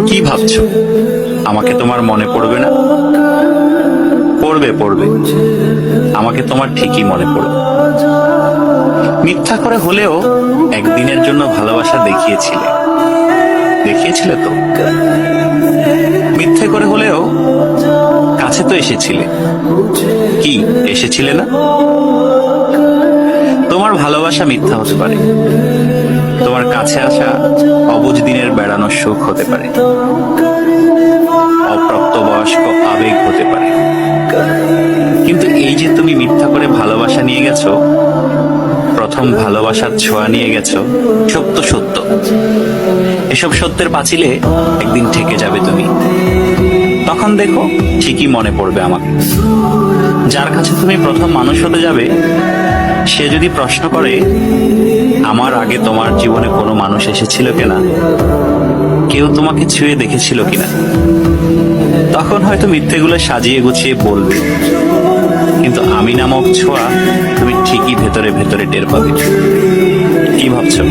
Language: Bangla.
কি ভাবছো আমাকে তোমার মনে পড়বে না? পড়বে পড়বে, আমাকে তোমার ঠিকই মনে পড়বে। মিথ্যা করে হলেও একদিনের জন্য ভালোবাসা দেখিয়েছিলে, দেখিয়েছিলে তো। মিথ্যে করে হলেও কাছে তো এসেছিলে, কি এসেছিলে না? তোমার ভালোবাসা মিথ্যা হতে পারে, তোমার কাছে আসা অবুঝ দিনের বেড়ানোর সুখ হতে পারে, অপ্রাপ্তবয়স্ক আবেগ হতে পারে। কিন্তু এই যে তুমি মিথ্যা করে ভালোবাসা নিয়ে গেছো, প্রথম ভালোবাসার ছোঁয়া নিয়ে গেছো, সত্য সত্য। এসব সত্যের পাঁচিলে একদিন ঠেকে যাবে তুমি। তখন দেখো ঠিকই মনে পড়বে আমাকে। যার কাছে তুমি প্রথম মানুষ হতে যাবে, সে যদি প্রশ্ন করে আমার আগে তোমার জীবনে কোনো মানুষ এসেছিল কিনা, কেউ তোমাকে ছুঁয়ে দেখেছিল কিনা, তখন হয়তো মিথ্যেগুলো সাজিয়ে গুছিয়ে বলবে, কিন্তু আমি নামক ছোঁয়া তুমি ঠিকই ভেতরে ভেতরে টের পাবে। কি ভাবছো?